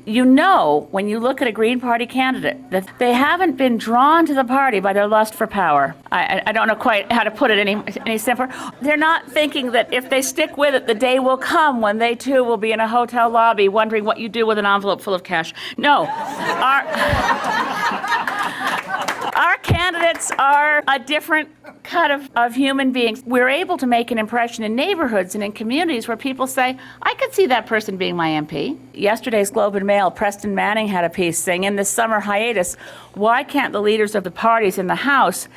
You know, when you look at a Green Party candidate, that they haven't been drawn to the party by their lust for power. I don't know quite how to put it any simpler. They're not thinking that if they stick with it, the day will come when they too will be in a hotel lobby wondering what you do with an envelope full of cash. No. Our candidates are a different cut of human beings. We're able to make an impression in neighborhoods and in communities where people say, I could see that person being my MP. Yesterday's Globe and Mail, Preston Manning had a piece saying, in this summer hiatus, why can't the leaders of the parties in the House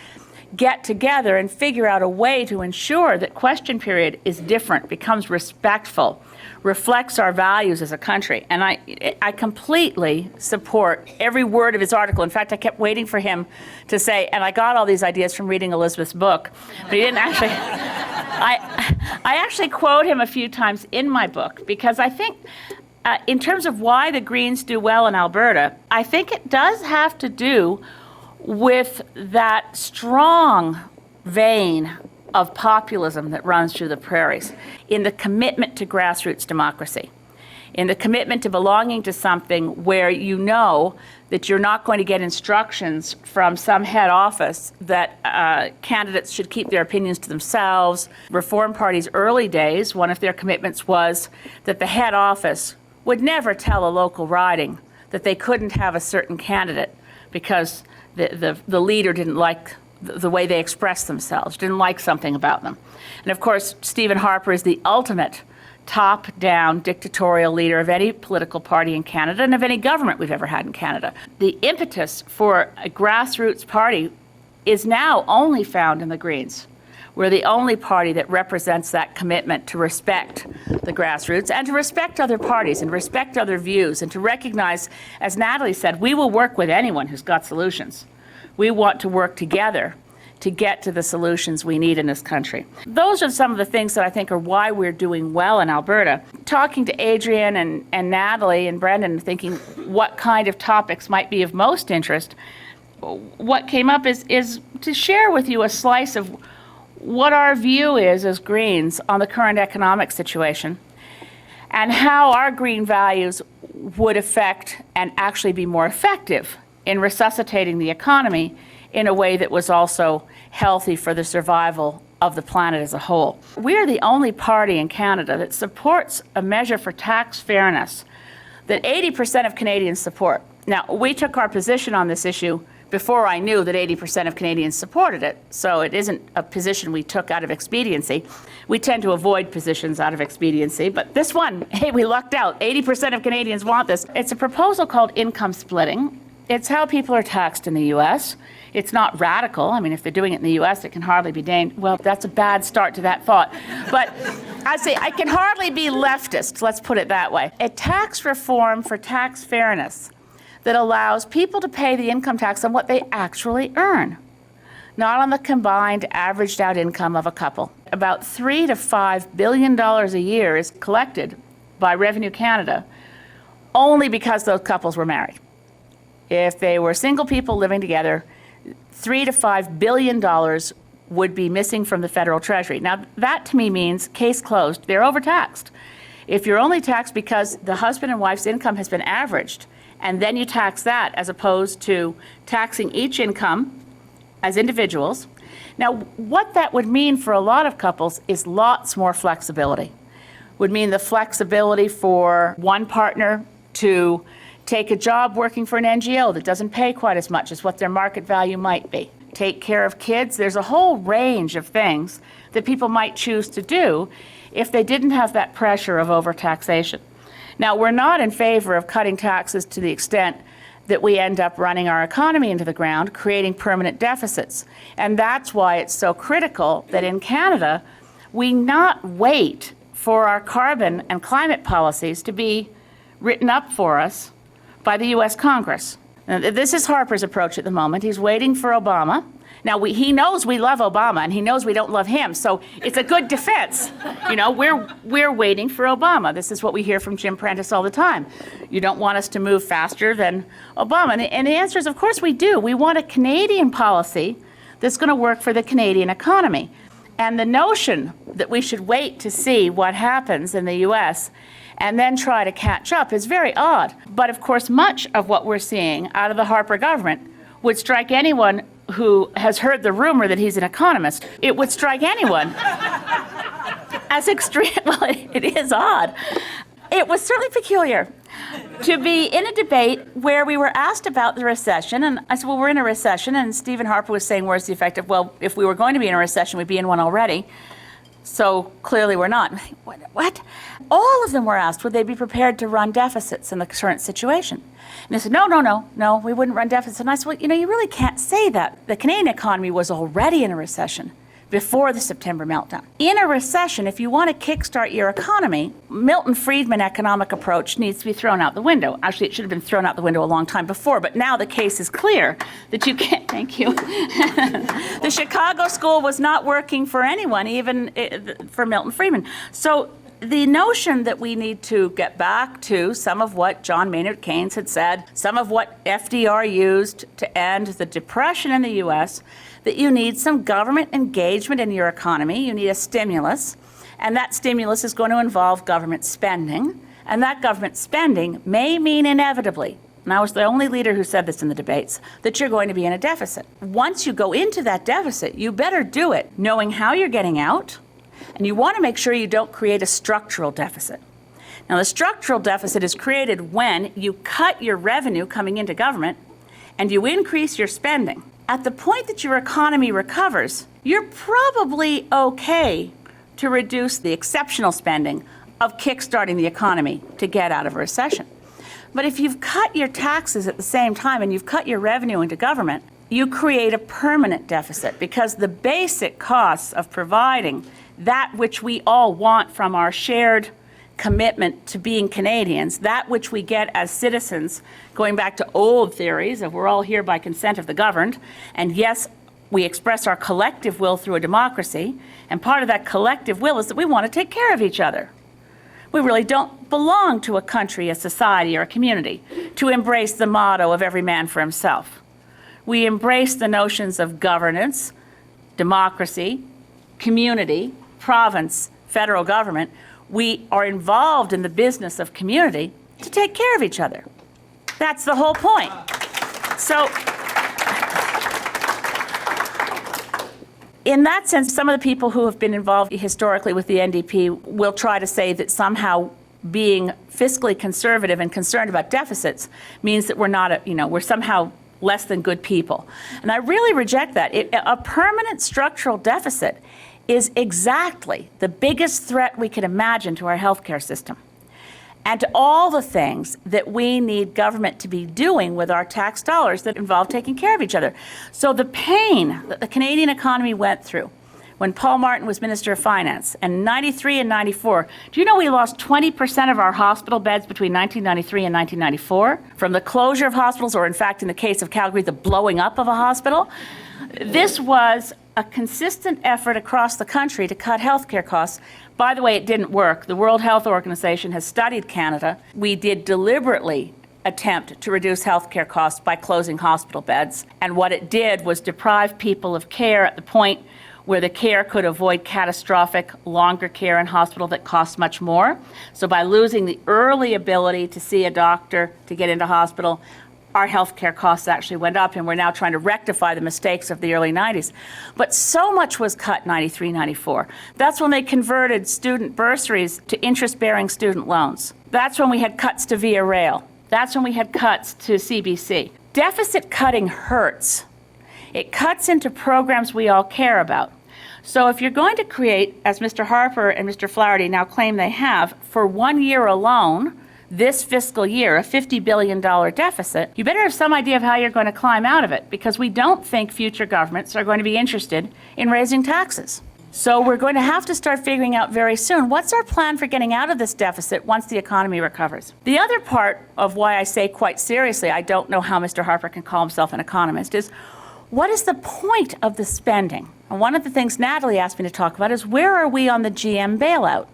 get together and figure out a way to ensure that question period is different, becomes respectful, reflects our values as a country. And I completely support every word of his article. In fact, I kept waiting for him to say, and I got all these ideas from reading Elizabeth's book, but he didn't actually. I actually quote him a few times in my book because I think in terms of why the Greens do well in Alberta, I think it does have to do with that strong vein of populism that runs through the prairies, in the commitment to grassroots democracy, in the commitment to belonging to something where you know that you're not going to get instructions from some head office that candidates should keep their opinions to themselves. Reform Party's early days, one of their commitments was that the head office would never tell a local riding that they couldn't have a certain candidate because the leader didn't like the way they expressed themselves, didn't like something about them. And of course, Stephen Harper is the ultimate top-down dictatorial leader of any political party in Canada and of any government we've ever had in Canada. The impetus for a grassroots party is now only found in the Greens. We're the only party that represents that commitment to respect the grassroots and to respect other parties and respect other views and to recognize, as Natalie said, we will work with anyone who's got solutions. We want to work together to get to the solutions we need in this country. Those are some of the things that I think are why we're doing well in Alberta. Talking to Adrian and Natalie and Brendan, thinking what kind of topics might be of most interest, what came up is to share with you a slice of what our view is as Greens on the current economic situation and how our green values would affect and actually be more effective in resuscitating the economy in a way that was also healthy for the survival of the planet as a whole. We are the only party in Canada that supports a measure for tax fairness that 80% of Canadians support. Now, we took our position on this issue before I knew that 80% of Canadians supported it, so it isn't a position we took out of expediency. We tend to avoid positions out of expediency, but this one, hey, we lucked out. 80% of Canadians want this. It's a proposal called income splitting. It's how people are taxed in the U.S. It's not radical. I mean, if they're doing it in the U.S., it can hardly be named. Well, that's a bad start to that thought. But I say I can hardly be leftist, let's put it that way. A tax reform for tax fairness that allows people to pay the income tax on what they actually earn, not on the combined averaged out income of a couple. About $3 to $5 billion a year is collected by Revenue Canada only because those couples were married. If they were single people living together, $3 to $5 billion would be missing from the federal treasury. Now, that to me means case closed. They're overtaxed. If you're only taxed because the husband and wife's income has been averaged, and then you tax that as opposed to taxing each income as individuals. Now, what that would mean for a lot of couples is lots more flexibility. Would mean the flexibility for one partner to take a job working for an NGO that doesn't pay quite as much as what their market value might be. Take care of kids. There's a whole range of things that people might choose to do if they didn't have that pressure of overtaxation. Now, we're not in favor of cutting taxes to the extent that we end up running our economy into the ground, creating permanent deficits. And that's why it's so critical that in Canada, we not wait for our carbon and climate policies to be written up for us by the U.S. Congress. Now, this is Harper's approach at the moment. He's waiting for Obama. Now, he knows we love Obama, and he knows we don't love him, so it's a good defense. You know, we're waiting for Obama. This is what we hear from Jim Prentice all the time. You don't want us to move faster than Obama. And the answer is, of course we do. We want a Canadian policy that's going to work for the Canadian economy. And the notion that we should wait to see what happens in the U.S. and then try to catch up is very odd. But of course, much of what we're seeing out of the Harper government would strike anyone who has heard the rumor that he's an economist. It would strike anyone as extreme. Well, it is odd. It was certainly peculiar to be in a debate where we were asked about the recession, and I said, well, we're in a recession, and Stephen Harper was saying, where's the effect of, well, if we were going to be in a recession, we'd be in one already. So clearly we're not. What? All of them were asked, would they be prepared to run deficits in the current situation? And they said, no, we wouldn't run deficits. And I said, well, you really can't say that. The Canadian economy was already in a recession before the September meltdown. In a recession, if you want to kickstart your economy, Milton Friedman economic approach needs to be thrown out the window. Actually, it should have been thrown out the window a long time before, but now the case is clear that you can't. Thank you. The Chicago school was not working for anyone, even for Milton Friedman. So the notion that we need to get back to some of what John Maynard Keynes had said, some of what FDR used to end the Depression in the U.S., that you need some government engagement in your economy, you need a stimulus, and that stimulus is going to involve government spending, and that government spending may mean inevitably, and I was the only leader who said this in the debates, that you're going to be in a deficit. Once you go into that deficit, you better do it knowing how you're getting out, and you want to make sure you don't create a structural deficit. Now, the structural deficit is created when you cut your revenue coming into government and you increase your spending. At the point that your economy recovers, you're probably okay to reduce the exceptional spending of kickstarting the economy to get out of a recession. But if you've cut your taxes at the same time and you've cut your revenue into government, you create a permanent deficit because the basic costs of providing that which we all want from our shared commitment to being Canadians, that which we get as citizens, going back to old theories of we're all here by consent of the governed, and yes, we express our collective will through a democracy, and part of that collective will is that we want to take care of each other. We really don't belong to a country, a society, or a community to embrace the motto of every man for himself. We embrace the notions of governance, democracy, community, province, federal government. We are involved in the business of community to take care of each other. That's the whole point. So, in that sense, some of the people who have been involved historically with the NDP will try to say that somehow being fiscally conservative and concerned about deficits means that we're not, we're somehow less than good people. And I really reject that. A permanent structural deficit is exactly the biggest threat we can imagine to our healthcare system and to all the things that we need government to be doing with our tax dollars that involve taking care of each other. So the pain that the Canadian economy went through when Paul Martin was Minister of Finance, and 93 and 94, do you know we lost 20% of our hospital beds between 1993 and 1994 from the closure of hospitals, or in fact, in the case of Calgary, the blowing up of a hospital? This was a consistent effort across the country to cut healthcare costs. By the way, it didn't work. The World Health Organization has studied Canada. We did deliberately attempt to reduce healthcare costs by closing hospital beds. And what it did was deprive people of care at the point where the care could avoid catastrophic, longer care in hospital that costs much more. So by losing the early ability to see a doctor, to get into hospital, our healthcare costs actually went up, and we're now trying to rectify the mistakes of the early 90s. But so much was cut 93, 94. That's when they converted student bursaries to interest-bearing student loans. That's when we had cuts to Via Rail. That's when we had cuts to CBC. Deficit cutting hurts. It cuts into programs we all care about. So if you're going to create, as Mr. Harper and Mr. Flaherty now claim they have, for 1 year alone, this fiscal year, a $50 billion deficit, you better have some idea of how you're going to climb out of it, because we don't think future governments are going to be interested in raising taxes. So we're going to have to start figuring out very soon, what's our plan for getting out of this deficit once the economy recovers? The other part of why I say quite seriously, I don't know how Mr. Harper can call himself an economist, is what is the point of the spending? And one of the things Natalie asked me to talk about is, where are we on the GM bailout?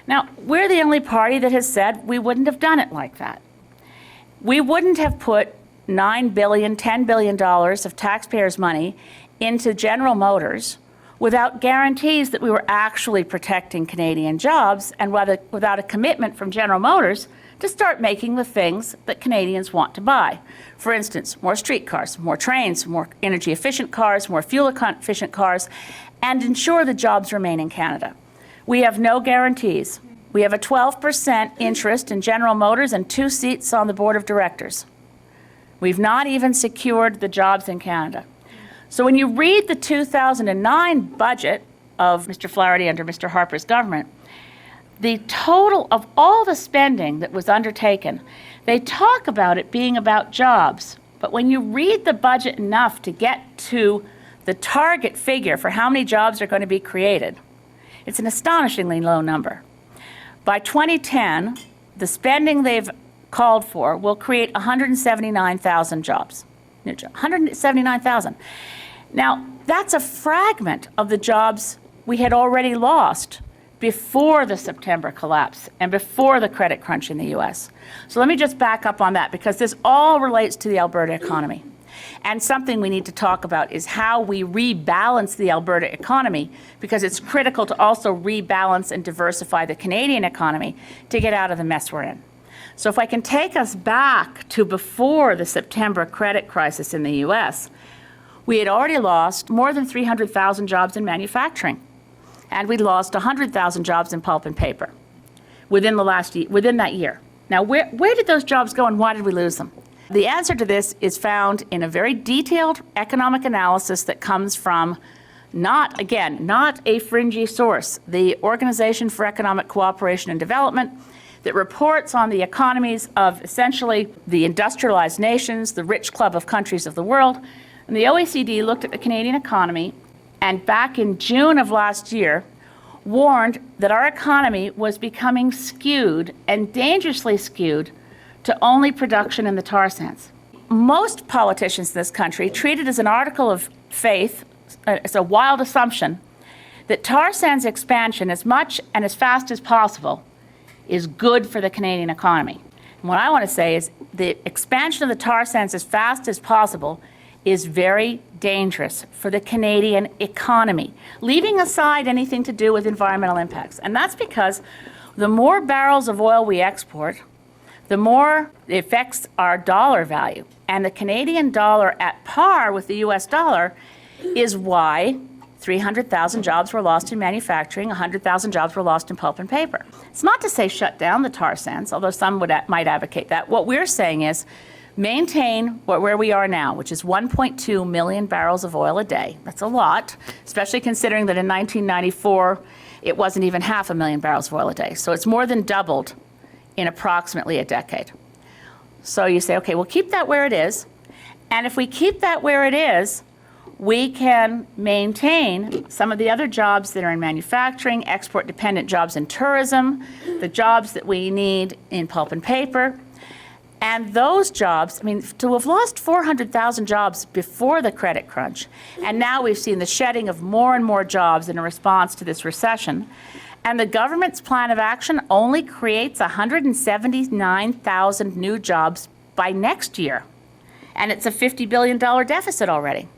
Now, we're the only party that has said we wouldn't have done it like that. We wouldn't have put $9 billion, $10 billion of taxpayers' money into General Motors without guarantees that we were actually protecting Canadian jobs and without a commitment from General Motors to start making the things that Canadians want to buy. For instance, more streetcars, more trains, more energy-efficient cars, more fuel-efficient cars, and ensure the jobs remain in Canada. We have no guarantees. We have a 12% interest in General Motors and 2 seats on the board of directors. We've not even secured the jobs in Canada. So when you read the 2009 budget of Mr. Flaherty under Mr. Harper's government, the total of all the spending that was undertaken, they talk about it being about jobs. But when you read the budget enough to get to the target figure for how many jobs are going to be created, it's an astonishingly low number. By 2010, the spending they've called for will create 179,000 jobs. 179,000. Now, that's a fragment of the jobs we had already lost before the September collapse and before the credit crunch in the U.S. So let me just back up on that, because this all relates to the Alberta economy. And something we need to talk about is how we rebalance the Alberta economy, because it's critical to also rebalance and diversify the Canadian economy to get out of the mess we're in. So if I can take us back to before the September credit crisis in the U.S., we had already lost more than 300,000 jobs in manufacturing, and we'd lost 100,000 jobs in pulp and paper within that year. Now, where did those jobs go, and why did we lose them? The answer to this is found in a very detailed economic analysis that comes from not a fringy source, the Organization for Economic Cooperation and Development, that reports on the economies of essentially the industrialized nations, the rich club of countries of the world. And the OECD looked at the Canadian economy, and back in June of last year, warned that our economy was becoming skewed and dangerously skewed to only production in the tar sands. Most politicians in this country treat it as an article of faith, as a wild assumption, that tar sands expansion as much and as fast as possible is good for the Canadian economy. And what I want to say is the expansion of the tar sands as fast as possible is very dangerous for the Canadian economy, leaving aside anything to do with environmental impacts. And that's because the more barrels of oil we export, the more it affects our dollar value. And the Canadian dollar at par with the US dollar is why 300,000 jobs were lost in manufacturing, 100,000 jobs were lost in pulp and paper. It's not to say shut down the tar sands, although some might advocate that. What we're saying is maintain where we are now, which is 1.2 million barrels of oil a day. That's a lot, especially considering that in 1994, it wasn't even 500,000 barrels of oil a day. So it's more than doubled in approximately a decade. So you say, okay, we'll keep that where it is. And if we keep that where it is, we can maintain some of the other jobs that are in manufacturing, export-dependent jobs in tourism, the jobs that we need in pulp and paper. And those jobs, to have lost 400,000 jobs before the credit crunch, and now we've seen the shedding of more and more jobs in response to this recession, and the government's plan of action only creates 179,000 new jobs by next year. And it's a $50 billion deficit already.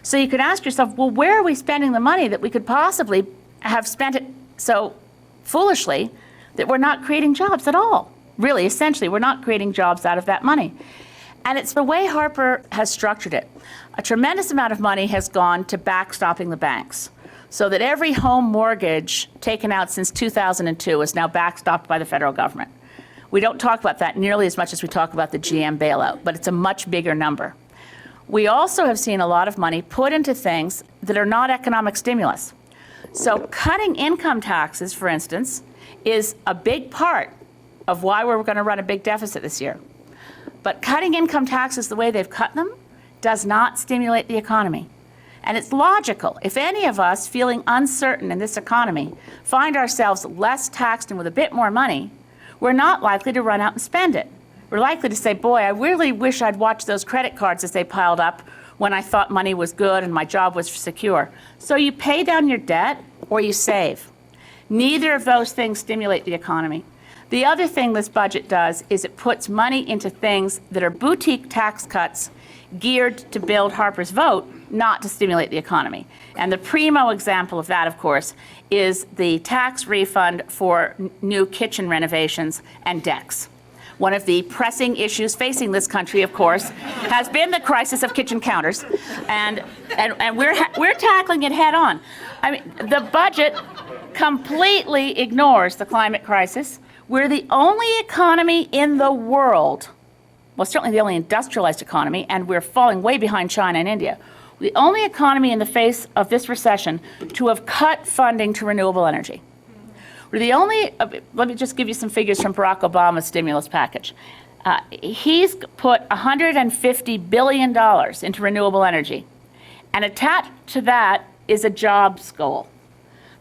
So you could ask yourself, well, where are we spending the money that we could possibly have spent it so foolishly that we're not creating jobs at all? Really, essentially, we're not creating jobs out of that money. And it's the way Harper has structured it. A tremendous amount of money has gone to backstopping the banks, so that every home mortgage taken out since 2002 is now backstopped by the federal government. We don't talk about that nearly as much as we talk about the GM bailout, but it's a much bigger number. We also have seen a lot of money put into things that are not economic stimulus. So cutting income taxes, for instance, is a big part of why we're going to run a big deficit this year. But cutting income taxes the way they've cut them does not stimulate the economy. And it's logical. If any of us feeling uncertain in this economy find ourselves less taxed and with a bit more money, we're not likely to run out and spend it. We're likely to say, boy, I really wish I'd watched those credit cards as they piled up when I thought money was good and my job was secure. So you pay down your debt or you save. Neither of those things stimulate the economy. The other thing this budget does is it puts money into things that are boutique tax cuts geared to build Harper's vote, not to stimulate the economy. And the primo example of that, of course, is the tax refund for new kitchen renovations and decks. One of the pressing issues facing this country, of course, has been the crisis of kitchen counters, and we're tackling it head on. I mean, the budget completely ignores the climate crisis. We're the only economy in the world, well, certainly the only industrialized economy, and we're falling way behind China and India. The only economy in the face of this recession to have cut funding to renewable energy. We're the only, let me just give you some figures from Barack Obama's stimulus package. He's put $150 billion into renewable energy. And attached to that is a jobs goal.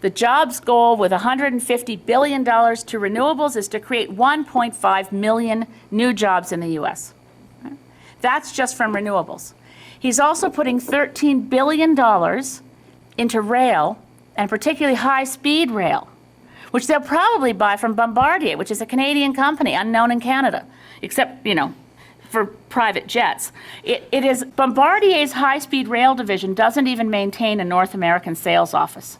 The jobs goal with $150 billion to renewables is to create 1.5 million new jobs in the US. That's just from renewables. He's also putting $13 billion into rail, and particularly high-speed rail, which they'll probably buy from Bombardier, which is a Canadian company, unknown in Canada, except, for private jets. It is Bombardier's high-speed rail division doesn't even maintain a North American sales office.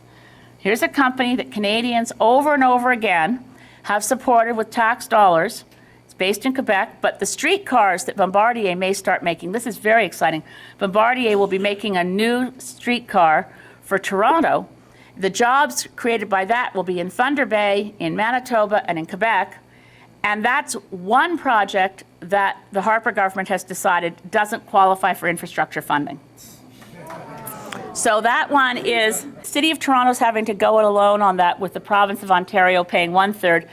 Here's a company that Canadians over and over again have supported with tax dollars. It's based in Quebec, but the streetcars that Bombardier may start making, this is very exciting. Bombardier will be making a new streetcar for Toronto. The jobs created by that will be in Thunder Bay, in Manitoba, and in Quebec. And that's one project that the Harper government has decided doesn't qualify for infrastructure funding. So that one is, City of Toronto's having to go it alone on that, with the province of Ontario paying 1/3.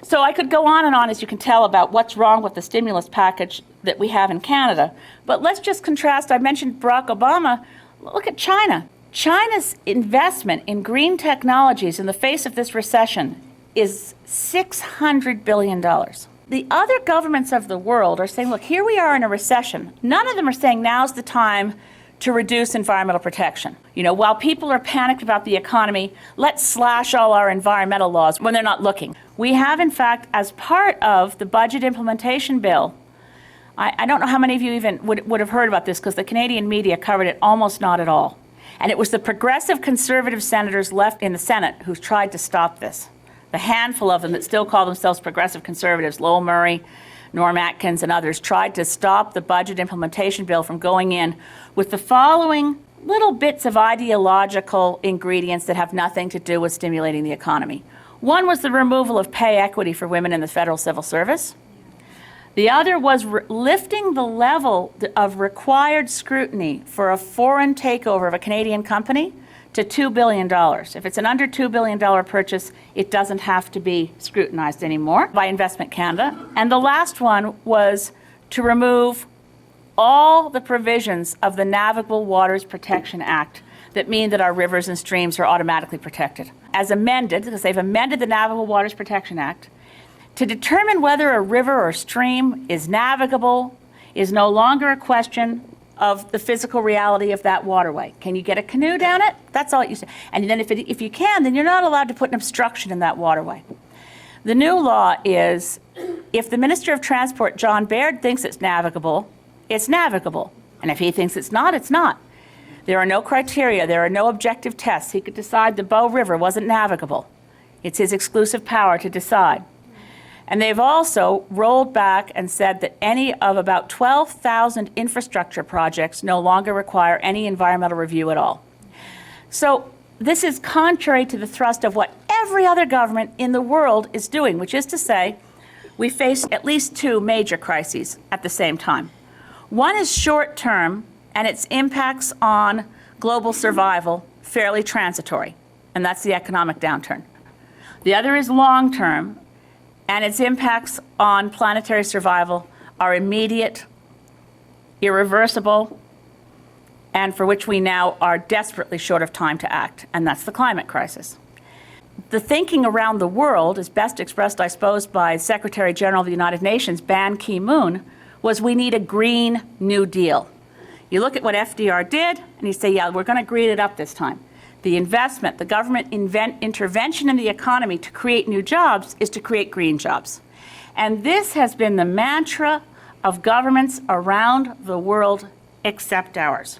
So I could go on and on, as you can tell, about what's wrong with the stimulus package that we have in Canada. But let's just contrast. I mentioned Barack Obama. Look at China. China's investment in green technologies in the face of this recession is $600 billion. The other governments of the world are saying, look, here we are in a recession. None of them are saying now's the time to reduce environmental protection. While people are panicked about the economy, let's slash all our environmental laws when they're not looking. We have, in fact, as part of the budget implementation bill, I don't know how many of you even would have heard about this, because the Canadian media covered it almost not at all. And it was the progressive conservative senators left in the Senate who tried to stop this. The handful of them that still call themselves progressive conservatives, Lowell Murray, Norm Atkins, and others, tried to stop the budget implementation bill from going in with the following little bits of ideological ingredients that have nothing to do with stimulating the economy. One was the removal of pay equity for women in the federal civil service. The other was lifting the level of required scrutiny for a foreign takeover of a Canadian company to $2 billion. If it's an under $2 billion purchase, it doesn't have to be scrutinized anymore by Investment Canada. And the last one was to remove all the provisions of the Navigable Waters Protection Act that mean that our rivers and streams are automatically protected. As amended, because they've amended the Navigable Waters Protection Act, to determine whether a river or stream is navigable is no longer a question of the physical reality of that waterway. Can you get a canoe down it? That's all you say. And then if you can, then you're not allowed to put an obstruction in that waterway. The new law is, if the Minister of Transport, John Baird, thinks it's navigable, it's navigable. And if he thinks it's not, it's not. There are no criteria. There are no objective tests. He could decide the Bow River wasn't navigable. It's his exclusive power to decide. And they've also rolled back and said that any of about 12,000 infrastructure projects no longer require any environmental review at all. So this is contrary to the thrust of what every other government in the world is doing, which is to say, we face at least two major crises at the same time. One is short-term, and its impacts on global survival fairly transitory, and that's the economic downturn. The other is long-term, and its impacts on planetary survival are immediate, irreversible, and for which we now are desperately short of time to act, and that's the climate crisis. The thinking around the world, is best expressed, I suppose, by Secretary General of the United Nations, Ban Ki-moon, was we need a Green New Deal. You look at what FDR did, and you say, yeah, we're going to green it up this time. the investment, the government intervention in the economy to create new jobs is to create green jobs. And this has been the mantra of governments around the world except ours.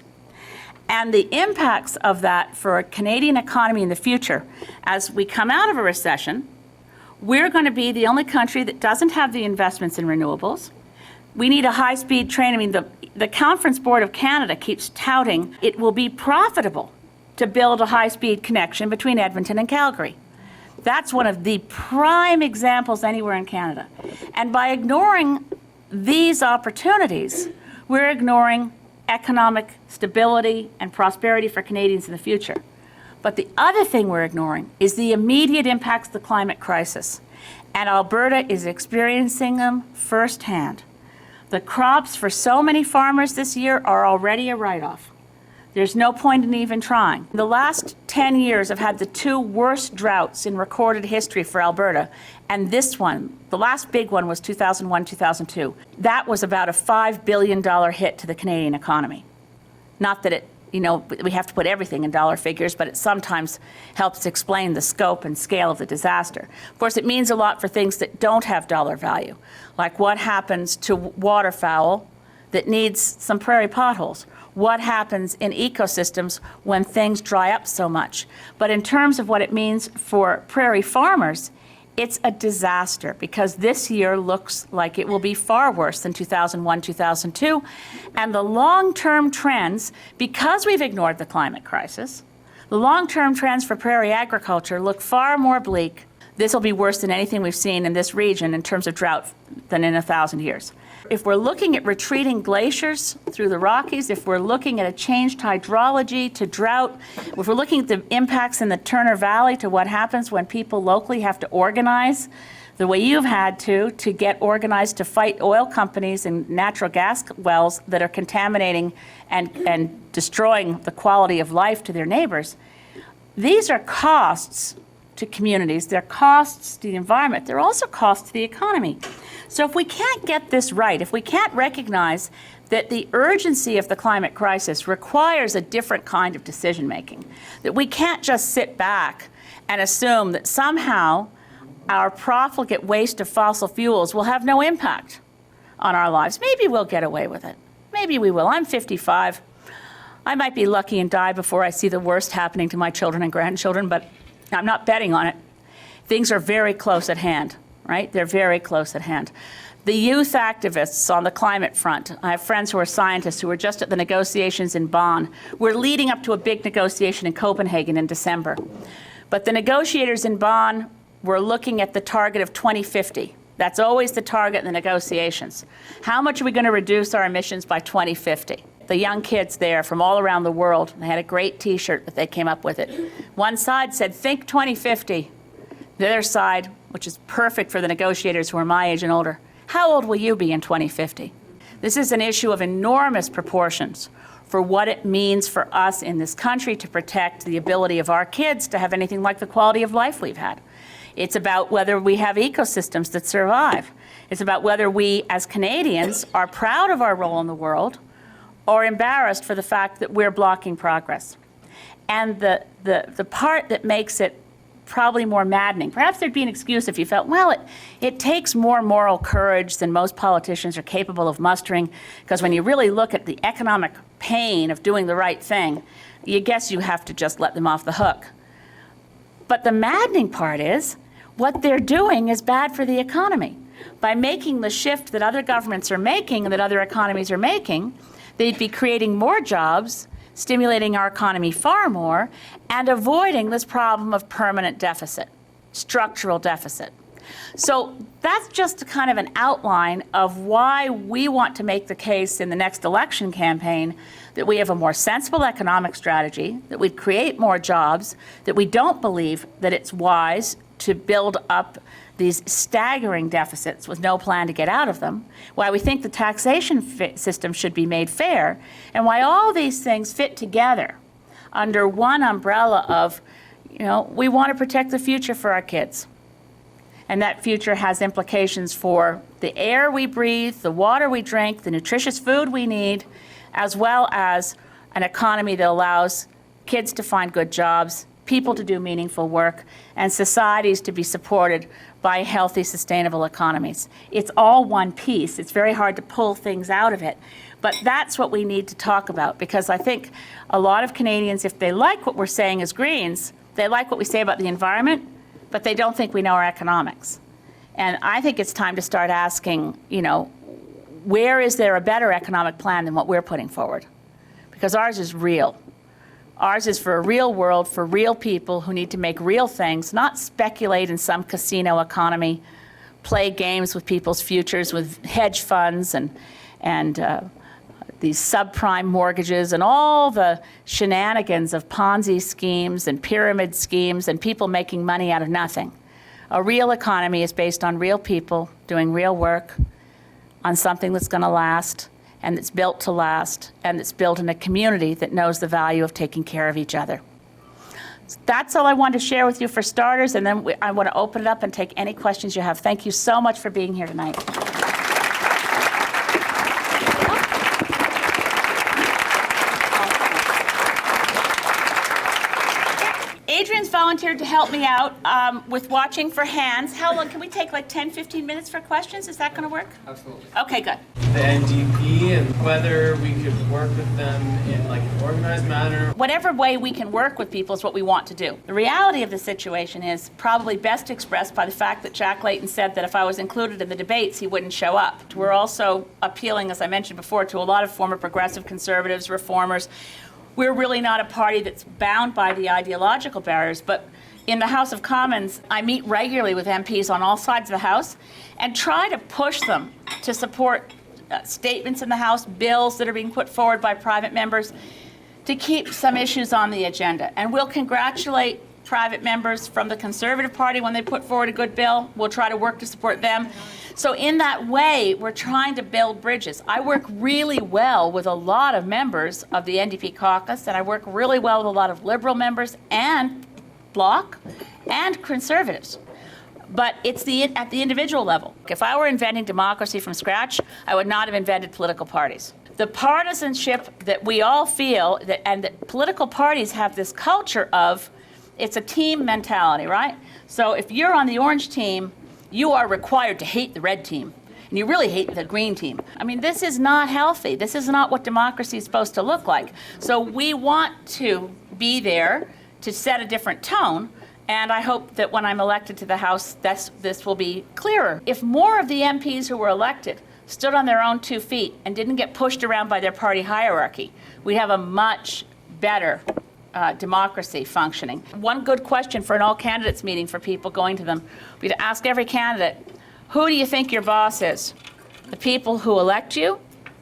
And the impacts of that for a Canadian economy in the future, as we come out of a recession, we're going to be the only country that doesn't have the investments in renewables. We need a high-speed train. I mean, the Conference Board of Canada keeps touting it will be profitable to build a high-speed connection between Edmonton and Calgary. That's one of the prime examples anywhere in Canada. And by ignoring these opportunities, we're ignoring economic stability and prosperity for Canadians in the future. But the other thing we're ignoring is the immediate impacts of the climate crisis. And Alberta is experiencing them firsthand. The crops for so many farmers this year are already a write-off. There's no point in even trying. The last 10 years have had the two worst droughts in recorded history for Alberta. And this one, the last big one was 2001, 2002. That was about a $5 billion hit to the Canadian economy. Not that we have to put everything in dollar figures, but it sometimes helps explain the scope and scale of the disaster. Of course, it means a lot for things that don't have dollar value, like what happens to waterfowl that needs some prairie potholes. What happens in ecosystems when things dry up so much. But in terms of what it means for prairie farmers, it's a disaster because this year looks like it will be far worse than 2001, 2002. And the long-term trends, because we've ignored the climate crisis, the long-term trends for prairie agriculture look far more bleak. This will be worse than anything we've seen in this region in terms of drought than in 1,000 years. If we're looking at retreating glaciers through the Rockies, if we're looking at a changed hydrology to drought, if we're looking at the impacts in the Turner Valley to what happens when people locally have to organize the way you've had to get organized to fight oil companies and natural gas wells that are contaminating and destroying the quality of life to their neighbors, these are costs to communities. They're costs to the environment. They're also costs to the economy. So if we can't get this right, if we can't recognize that the urgency of the climate crisis requires a different kind of decision making, that we can't just sit back and assume that somehow our profligate waste of fossil fuels will have no impact on our lives. Maybe we'll get away with it. Maybe we will. I'm 55. I might be lucky and die before I see the worst happening to my children and grandchildren, but I'm not betting on it. Things are very close at hand. Right? They're very close at hand. The youth activists on the climate front, I have friends who are scientists who were just at the negotiations in Bonn. We're leading up to a big negotiation in Copenhagen in December. But the negotiators in Bonn were looking at the target of 2050. That's always the target in the negotiations. How much are we going to reduce our emissions by 2050? The young kids there from all around the world, they had a great T-shirt that they came up with it. One side said, think 2050. The other side, which is perfect for the negotiators who are my age and older, how old will you be in 2050? This is an issue of enormous proportions for what it means for us in this country to protect the ability of our kids to have anything like the quality of life we've had. It's about whether we have ecosystems that survive. It's about whether we, as Canadians, are proud of our role in the world or embarrassed for the fact that we're blocking progress. And the part that makes it probably more maddening. Perhaps there'd be an excuse if you felt, well, it takes more moral courage than most politicians are capable of mustering, because when you really look at the economic pain of doing the right thing, you guess you have to just let them off the hook. But the maddening part is, what they're doing is bad for the economy. By making the shift that other governments are making and that other economies are making, they'd be creating more jobs, stimulating our economy far more, and avoiding this problem of permanent deficit, structural deficit. So that's just kind of an outline of why we want to make the case in the next election campaign that we have a more sensible economic strategy, that we'd create more jobs, that we don't believe that it's wise to build up these staggering deficits with no plan to get out of them, why we think the taxation system should be made fair, and why all these things fit together under one umbrella of, we want to protect the future for our kids. And that future has implications for the air we breathe, the water we drink, the nutritious food we need, as well as an economy that allows kids to find good jobs, people to do meaningful work, and societies to be supported by healthy, sustainable economies. It's all one piece. It's very hard to pull things out of it. But that's what we need to talk about, because I think a lot of Canadians, if they like what we're saying as Greens, they like what we say about the environment, but they don't think we know our economics. And I think it's time to start asking, where is there a better economic plan than what we're putting forward? Because ours is real. Ours is for a real world, for real people who need to make real things, not speculate in some casino economy, play games with people's futures with hedge funds and these subprime mortgages and all the shenanigans of Ponzi schemes and pyramid schemes and people making money out of nothing. A real economy is based on real people doing real work on something that's going to last, and that's built to last, and that's built in a community that knows the value of taking care of each other. That's all I wanted to share with you for starters, and then I want to open it up and take any questions you have. Thank you so much for being here tonight. Adrian's volunteered to help me out with watching for hands. How long? Can we take like 10, 15 minutes for questions? Is that going to work? Absolutely. Okay, good. The NDP and whether we could work with them in like an organized manner. Whatever way we can work with people is what we want to do. The reality of the situation is probably best expressed by the fact that Jack Layton said that if I was included in the debates, he wouldn't show up. We're also appealing, as I mentioned before, to a lot of former progressive conservatives, reformers. We're really not a party that's bound by the ideological barriers, but in the House of Commons, I meet regularly with MPs on all sides of the House and try to push them to support statements in the House, bills that are being put forward by private members, to keep some issues on the agenda. And we'll congratulate private members from the Conservative Party when they put forward a good bill. We'll try to work to support them. So in that way, we're trying to build bridges. I work really well with a lot of members of the NDP caucus, and I work really well with a lot of Liberal members and Bloc and Conservatives. But it's at the individual level. If I were inventing democracy from scratch, I would not have invented political parties. The partisanship that we all feel, and that political parties have this culture of, it's a team mentality, right? So if you're on the orange team, you are required to hate the red team. And you really hate the green team. I mean, this is not healthy. This is not what democracy is supposed to look like. So we want to be there to set a different tone. And I hope that when I'm elected to the House, this will be clearer. If more of the MPs who were elected stood on their own 2 feet and didn't get pushed around by their party hierarchy, we'd have a much better democracy functioning. One good question for an all-candidates meeting for people going to them would be to ask every candidate, who do you think your boss is? The people who elect you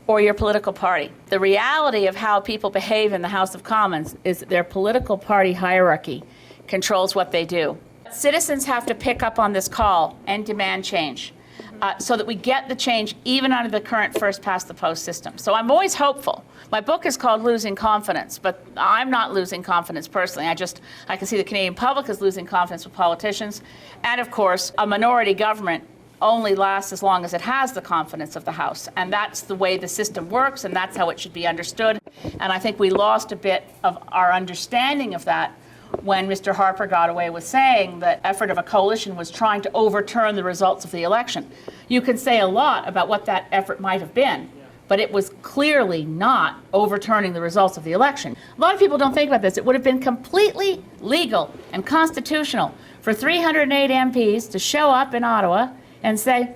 or your political party? The reality of how people behave in the House of Commons is that their political party hierarchy controls what they do. Citizens have to pick up on this call and demand change so that we get the change even under the current first-past-the-post system. So I'm always hopeful. My book is called Losing Confidence, but I'm not losing confidence personally. I can see the Canadian public is losing confidence with politicians. And of course, a minority government only lasts as long as it has the confidence of the House. And that's the way the system works, and that's how it should be understood. And I think we lost a bit of our understanding of that when Mr. Harper got away with saying that effort of a coalition was trying to overturn the results of the election. You can say a lot about what that effort might have been, but it was clearly not overturning the results of the election. A lot of people don't think about this. It would have been completely legal and constitutional for 308 MPs to show up in Ottawa and say,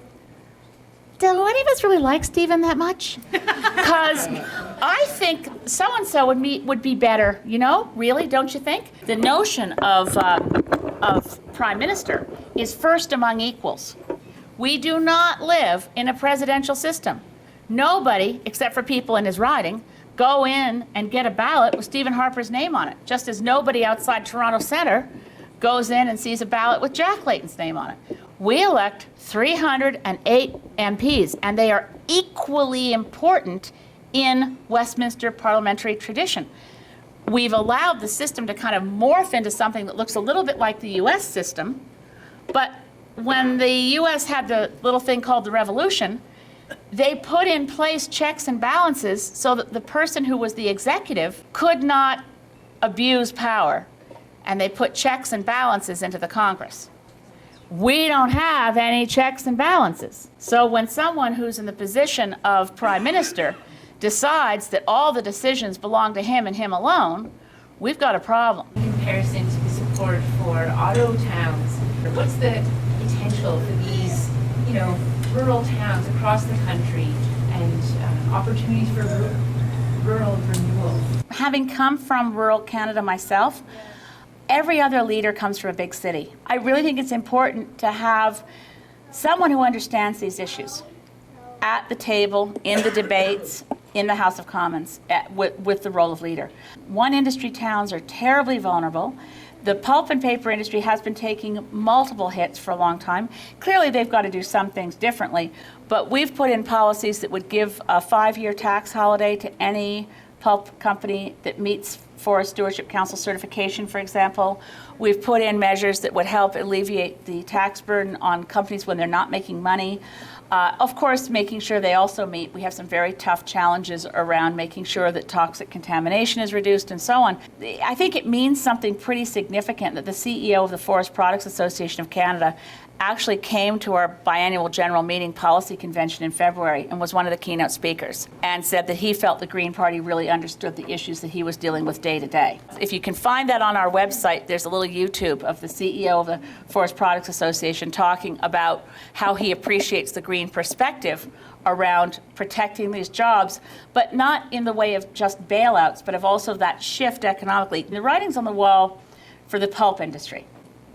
do any of us really like Stephen that much? Because I think so-and-so would be better, really, don't you think? The notion of Prime Minister is first among equals. We do not live in a presidential system. Nobody, except for people in his riding, go in and get a ballot with Stephen Harper's name on it, just as nobody outside Toronto Centre goes in and sees a ballot with Jack Layton's name on it. We elect 308 MPs, and they are equally important in Westminster parliamentary tradition. We've allowed the system to kind of morph into something that looks a little bit like the US system, but when the US had the little thing called the revolution, they put in place checks and balances so that the person who was the executive could not abuse power, and they put checks and balances into the Congress. We don't have any checks and balances. So when someone who's in the position of prime minister decides that all the decisions belong to him and him alone, we've got a problem. In comparison to the support for auto towns, what's the potential for these, rural towns across the country and opportunities for rural renewal? Having come from rural Canada myself, every other leader comes from a big city. I really think it's important to have someone who understands these issues at the table, in the debates, in the House of Commons, with the role of leader. One industry towns are terribly vulnerable. The pulp and paper industry has been taking multiple hits for a long time. Clearly, they've got to do some things differently, but we've put in policies that would give a 5-year tax holiday to any pulp company that meets Forest Stewardship Council certification, for example. We've put in measures that would help alleviate the tax burden on companies when they're not making money. Of course, making sure they also meet, we have some very tough challenges around making sure that toxic contamination is reduced and so on. I think it means something pretty significant that the CEO of the Forest Products Association of Canada actually came to our biannual general meeting policy convention in February and was one of the keynote speakers and said that he felt the Green Party really understood the issues that he was dealing with day to day. If you can find that on our website, there's a little YouTube of the CEO of the Forest Products Association talking about how he appreciates the green perspective around protecting these jobs, but not in the way of just bailouts, but of also that shift economically. The writing's on the wall for the pulp industry.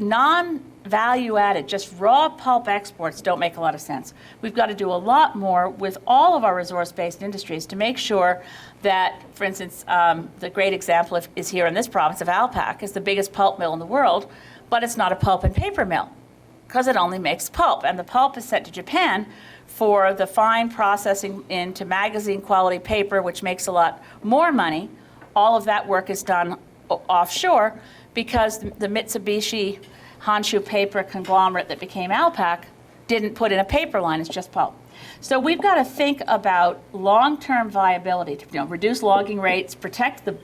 Non-value-added, just raw pulp exports don't make a lot of sense. We've got to do a lot more with all of our resource-based industries to make sure that, for instance, the great example is here in this province of Alpac is the biggest pulp mill in the world, but it's not a pulp and paper mill because it only makes pulp. And the pulp is sent to Japan for the fine processing into magazine quality paper, which makes a lot more money. All of that work is done offshore because the Mitsubishi Honshu paper conglomerate that became Alpac didn't put in a paper line, it's just pulp. So we've got to think about long-term viability to reduce logging rates, protect the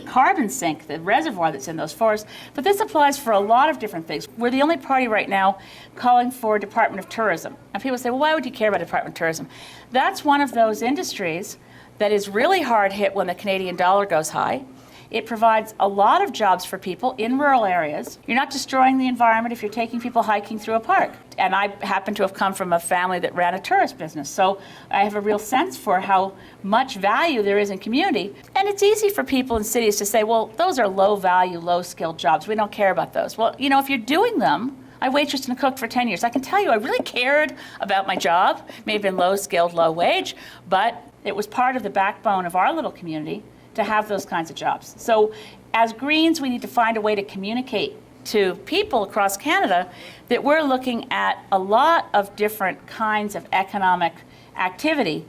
carbon sink, the reservoir that's in those forests, but this applies for a lot of different things. We're the only party right now calling for Department of Tourism. And people say, well, why would you care about Department of Tourism? That's one of those industries that is really hard hit when the Canadian dollar goes high. It provides a lot of jobs for people in rural areas. You're not destroying the environment if you're taking people hiking through a park. And I happen to have come from a family that ran a tourist business, so I have a real sense for how much value there is in community. And it's easy for people in cities to say, well, those are low-value, low-skilled jobs. We don't care about those. Well, if you're doing them, I waitressed and cooked for 10 years. I can tell you I really cared about my job. It may have been low-skilled, low-wage, but it was part of the backbone of our little community to have those kinds of jobs. So as Greens, we need to find a way to communicate to people across Canada that we're looking at a lot of different kinds of economic activity.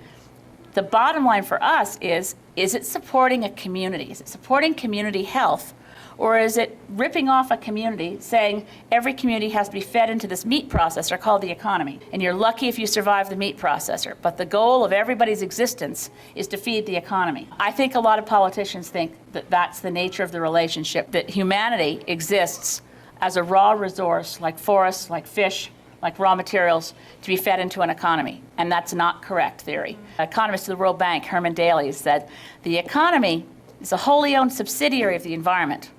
The bottom line for us is it supporting a community? Is it supporting community health? Or is it ripping off a community, saying every community has to be fed into this meat processor called the economy? And you're lucky if you survive the meat processor. But the goal of everybody's existence is to feed the economy. I think a lot of politicians think that that's the nature of the relationship, that humanity exists as a raw resource, like forests, like fish, like raw materials, to be fed into an economy. And that's not correct theory. Economist of the World Bank, Herman Daly, said the economy is a wholly owned subsidiary of the environment.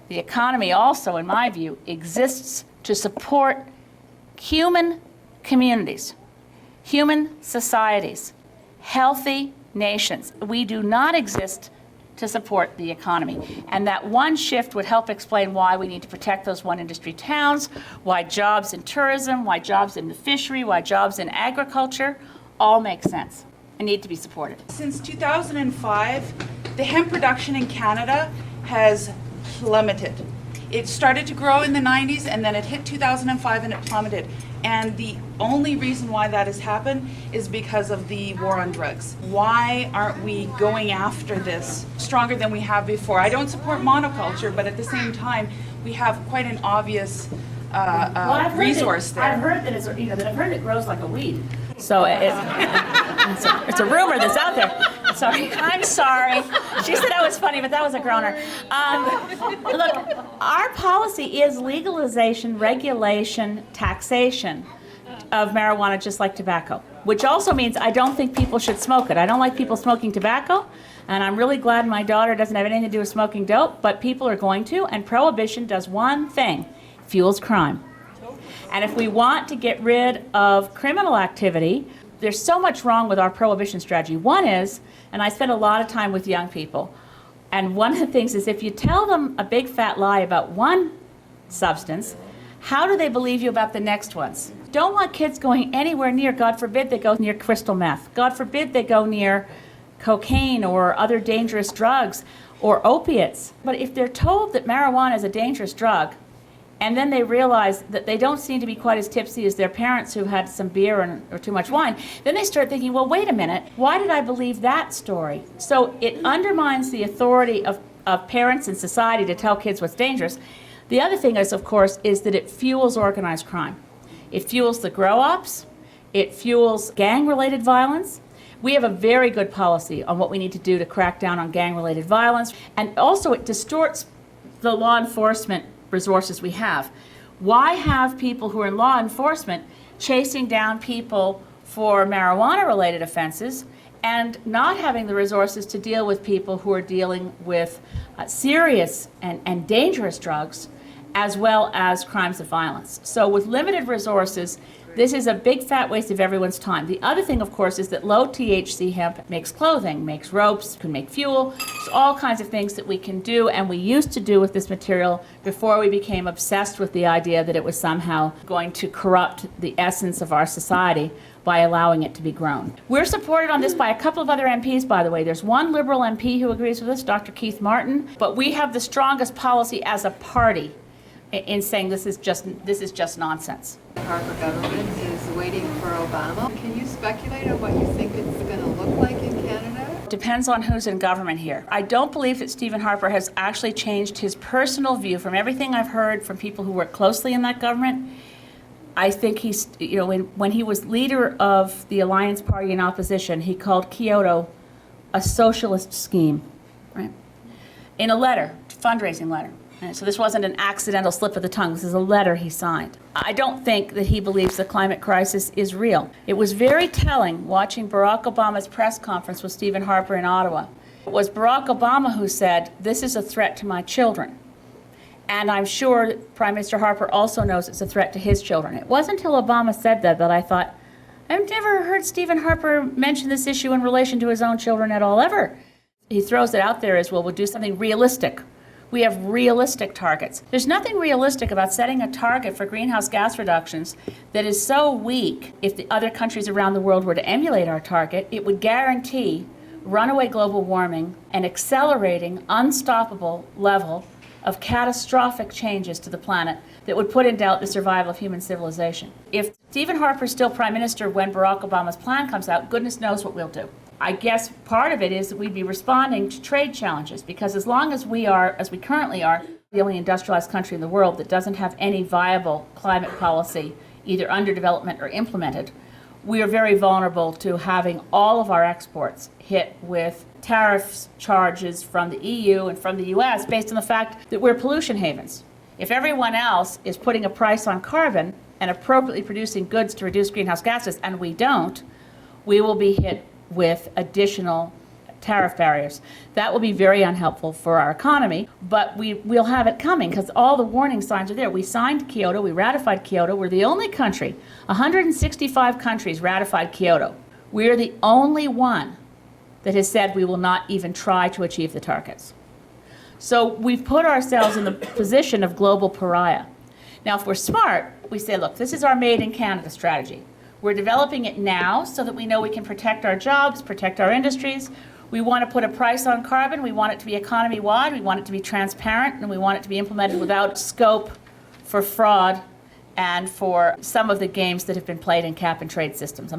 The economy also, in my view, exists to support human communities, human societies, healthy nations. We do not exist to support the economy. And that one shift would help explain why we need to protect those one industry towns, why jobs in tourism, why jobs in the fishery, why jobs in agriculture all make sense and need to be supported. Since 2005, the hemp production in Canada has plummeted. It started to grow in the 90s and then it hit 2005 and it plummeted. And the only reason why that has happened is because of the war on drugs. Why aren't we going after this stronger than we have before? I don't support monoculture, but at the same time, we have quite an obvious resource there. I've heard that I've heard it grows like a weed. So it's a rumor that's out there. Sorry, I'm sorry. She said I was funny, but that was a groaner. Look, our policy is legalization, regulation, taxation of marijuana, just like tobacco, which also means I don't think people should smoke it. I don't like people smoking tobacco, and I'm really glad my daughter doesn't have anything to do with smoking dope, but people are going to, and prohibition does one thing: fuels crime. And if we want to get rid of criminal activity, there's so much wrong with our prohibition strategy. One is, and I spend a lot of time with young people, and one of the things is if you tell them a big fat lie about one substance, how do they believe you about the next ones? Don't want kids going anywhere near, God forbid they go near crystal meth. God forbid they go near cocaine or other dangerous drugs or opiates. But if they're told that marijuana is a dangerous drug, and then they realize that they don't seem to be quite as tipsy as their parents who had some beer or too much wine, then they start thinking, well, wait a minute, why did I believe that story? So it undermines the authority of parents and society to tell kids what's dangerous. The other thing is, of course, is that it fuels organized crime. It fuels the grow-ops. It fuels gang-related violence. We have a very good policy on what we need to do to crack down on gang-related violence. And also it distorts the law enforcement resources we have. Why have people who are in law enforcement chasing down people for marijuana-related offenses and not having the resources to deal with people who are dealing with serious and dangerous drugs, as well as crimes of violence? So with limited resources, this is a big fat waste of everyone's time. The other thing, of course, is that low THC hemp makes clothing, makes ropes, can make fuel. There's all kinds of things that we can do, and we used to do with this material before we became obsessed with the idea that it was somehow going to corrupt the essence of our society by allowing it to be grown. We're supported on this by a couple of other MPs, by the way. There's one Liberal MP who agrees with us, Dr. Keith Martin, but we have the strongest policy as a party in saying this is just nonsense. The Harper government is waiting for Obama. Can you speculate on what you think it's going to look like in Canada? Depends on who's in government here. I don't believe that Stephen Harper has actually changed his personal view from everything I've heard from people who work closely in that government. I think he's, when he was leader of the Alliance Party in opposition, he called Kyoto a socialist scheme, right? In a letter, fundraising letter. And so this wasn't an accidental slip of the tongue. This is a letter he signed. I don't think that he believes the climate crisis is real. It was very telling watching Barack Obama's press conference with Stephen Harper in Ottawa. It was Barack Obama who said, "This is a threat to my children." And I'm sure Prime Minister Harper also knows it's a threat to his children. It wasn't until Obama said that I thought, I've never heard Stephen Harper mention this issue in relation to his own children at all, ever. He throws it out there as, well, we'll do something realistic. We have realistic targets. There's nothing realistic about setting a target for greenhouse gas reductions that is so weak. If the other countries around the world were to emulate our target, it would guarantee runaway global warming and accelerating, unstoppable level of catastrophic changes to the planet that would put in doubt the survival of human civilization. If Stephen Harper's still Prime Minister when Barack Obama's plan comes out, goodness knows what we'll do. I guess part of it is that we'd be responding to trade challenges, because as long as we are, as we currently are, the only industrialized country in the world that doesn't have any viable climate policy, either under development or implemented, we are very vulnerable to having all of our exports hit with tariff charges from the EU and from the US based on the fact that we're pollution havens. If everyone else is putting a price on carbon and appropriately producing goods to reduce greenhouse gases, and we don't, we will be hit with additional tariff barriers. That will be very unhelpful for our economy, but we'll have it coming because all the warning signs are there. We signed Kyoto, we ratified Kyoto. We're the only country, 165 countries ratified Kyoto. We're the only one that has said we will not even try to achieve the targets. So we've put ourselves in the position of global pariah. Now, if we're smart, we say, look, this is our Made in Canada strategy. We're developing it now so that we know we can protect our jobs, protect our industries. We want to put a price on carbon. We want it to be economy-wide. We want it to be transparent, and we want it to be implemented without scope for fraud and for some of the games that have been played in cap-and-trade systems.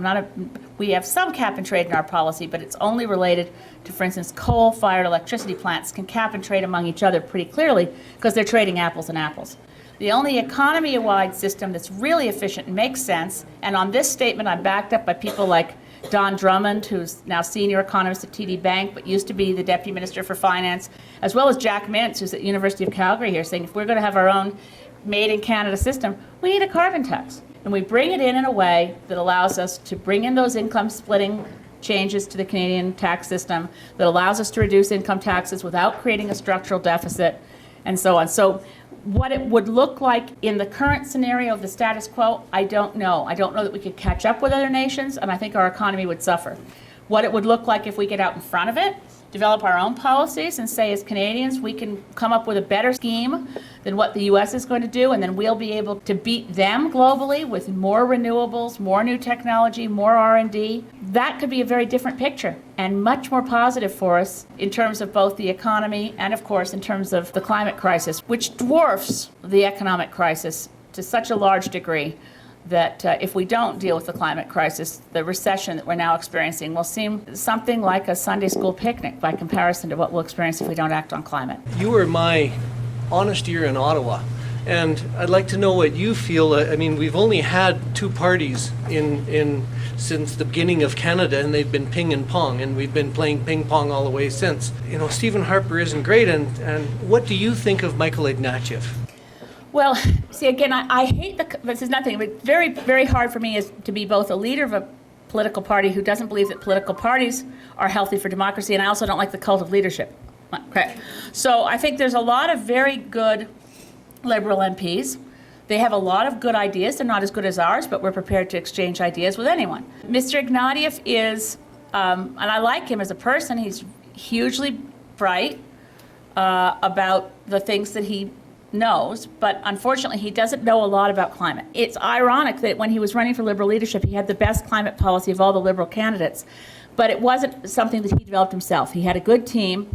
We have some cap-and-trade in our policy, but it's only related to, for instance, coal-fired electricity plants can cap-and-trade among each other pretty clearly because they're trading apples and apples. The only economy-wide system that's really efficient and makes sense, and on this statement I'm backed up by people like Don Drummond, who's now senior economist at TD Bank, but used to be the Deputy Minister for Finance, as well as Jack Mintz, who's at University of Calgary here, saying if we're going to have our own made-in-Canada system, we need a carbon tax. And we bring it in a way that allows us to bring in those income-splitting changes to the Canadian tax system, that allows us to reduce income taxes without creating a structural deficit, and so on. So what it would look like in the current scenario of the status quo, I don't know. I don't know that we could catch up with other nations, and I think our economy would suffer. What it would look like if we get out in front of it, develop our own policies, and say as Canadians we can come up with a better scheme than what the US is going to do, and then we'll be able to beat them globally with more renewables, more new technology, more R&D. That could be a very different picture and much more positive for us in terms of both the economy and, of course, in terms of the climate crisis, which dwarfs the economic crisis to such a large degree that if we don't deal with the climate crisis, the recession that we're now experiencing will seem something like a Sunday school picnic by comparison to what we'll experience if we don't act on climate. You were my honest year in Ottawa, and I'd like to know what you feel. I mean, we've only had two parties in since the beginning of Canada, and they've been ping and pong, and we've been playing ping pong all the way since. You know, Stephen Harper isn't great, and what do you think of Michael Ignatieff? Well, see, again, I hate this is nothing, but very, very hard for me is to be both a leader of a political party who doesn't believe that political parties are healthy for democracy, and I also don't like the cult of leadership. Okay. So I think there's a lot of very good Liberal MPs. They have a lot of good ideas. They're not as good as ours, but we're prepared to exchange ideas with anyone. Mr. Ignatieff is, and I like him as a person, he's hugely bright about the things that he knows, but unfortunately he doesn't know a lot about climate. It's ironic that when he was running for Liberal leadership, he had the best climate policy of all the Liberal candidates, but it wasn't something that he developed himself. He had a good team,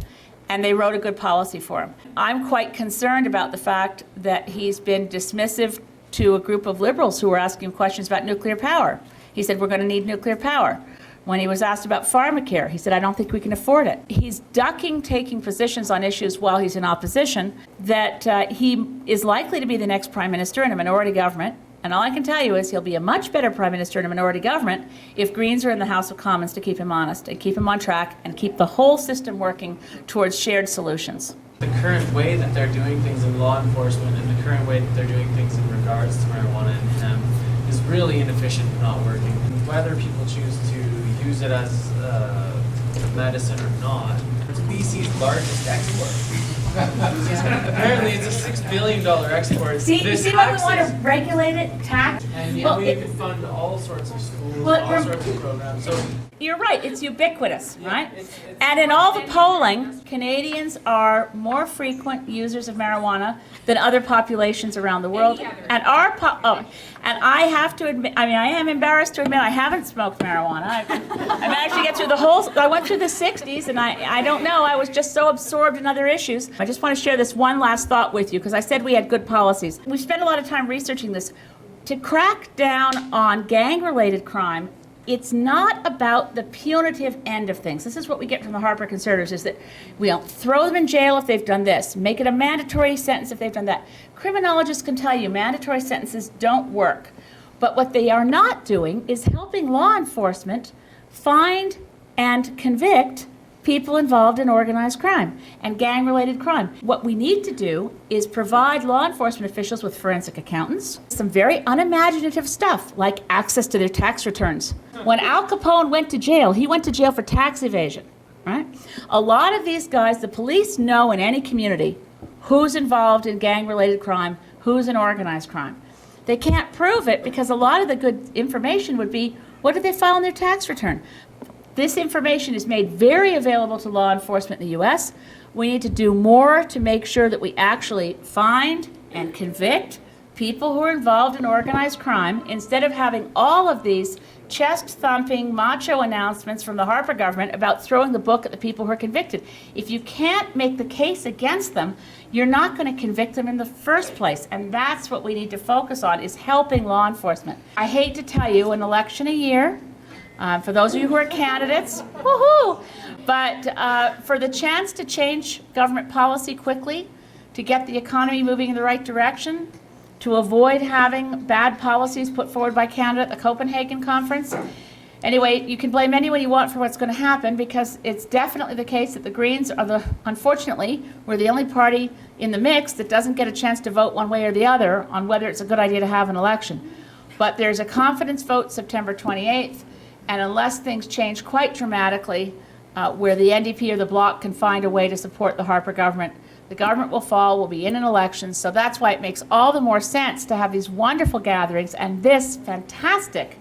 and they wrote a good policy for him. I'm quite concerned about the fact that he's been dismissive to a group of Liberals who were asking him questions about nuclear power. He said, we're going to need nuclear power. When he was asked about pharmacare, he said, I don't think we can afford it. He's ducking taking positions on issues while he's in opposition that he is likely to be the next prime minister in a minority government. And all I can tell you is he'll be a much better prime minister in a minority government if Greens are in the House of Commons to keep him honest and keep him on track and keep the whole system working towards shared solutions. The current way that they're doing things in law enforcement and the current way that they're doing things in regards to marijuana and hemp is really inefficient and not working. And whether people choose to use it as medicine or not, it's BC's largest export. Apparently it's a $6 billion export. See why we want to regulate it, tax? And Well, we could fund all sorts of schools, Well, all sorts of programs. So You're right, it's ubiquitous, right? it's And in all the polling, Canadians are more frequent users of marijuana than other populations around the world. And and I have to admit, I mean, I am embarrassed to admit I haven't smoked marijuana. I managed to get through I went through the 60s, and I don't know, I was just so absorbed in other issues. I just want to share this one last thought with you, because I said we had good policies. We spent a lot of time researching this. To crack down on gang-related crime, it's not about the punitive end of things. This is what we get from the Harper Conservatives, is that we'll throw them in jail if they've done this, make it a mandatory sentence if they've done that. Criminologists can tell you mandatory sentences don't work. But what they are not doing is helping law enforcement find and convict people involved in organized crime and gang-related crime. What we need to do is provide law enforcement officials with forensic accountants, some very unimaginative stuff like access to their tax returns. When Al Capone went to jail, he went to jail for tax evasion, right? A lot of these guys, the police know in any community who's involved in gang-related crime, who's in organized crime. They can't prove it because a lot of the good information would be, what did they file in their tax return? This information is made very available to law enforcement in the U.S. We need to do more to make sure that we actually find and convict people who are involved in organized crime instead of having all of these chest-thumping, macho announcements from the Harper government about throwing the book at the people who are convicted. If you can't make the case against them, you're not going to convict them in the first place. And that's what we need to focus on, is helping law enforcement. I hate to tell you, an election a year, for those of you who are candidates, woohoo! But for the chance to change government policy quickly, to get the economy moving in the right direction, to avoid having bad policies put forward by Canada at the Copenhagen conference, Anyway, you can blame anyone you want for what's going to happen, because it's definitely the case that the Greens are unfortunately, we're the only party in the mix that doesn't get a chance to vote one way or the other on whether it's a good idea to have an election. But there's a confidence vote September 28th, and unless things change quite dramatically, where the NDP or the Bloc can find a way to support the Harper government, the government will fall, we'll be in an election. So that's why it makes all the more sense to have these wonderful gatherings, and this fantastic,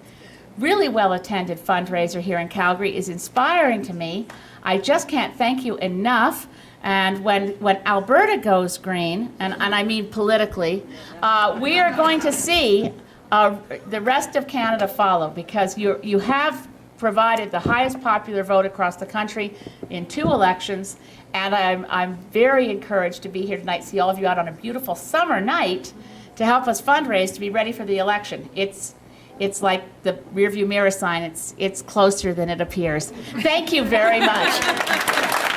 really well-attended fundraiser here in Calgary is inspiring to me. I just can't thank you enough. And when Alberta goes green, and I mean politically, we are going to see the rest of Canada follow, because you have provided the highest popular vote across the country in 2 elections, and I'm very encouraged to be here tonight, see all of you out on a beautiful summer night to help us fundraise to be ready for the election. It's like the rearview mirror sign, it's closer than it appears. Thank you very much.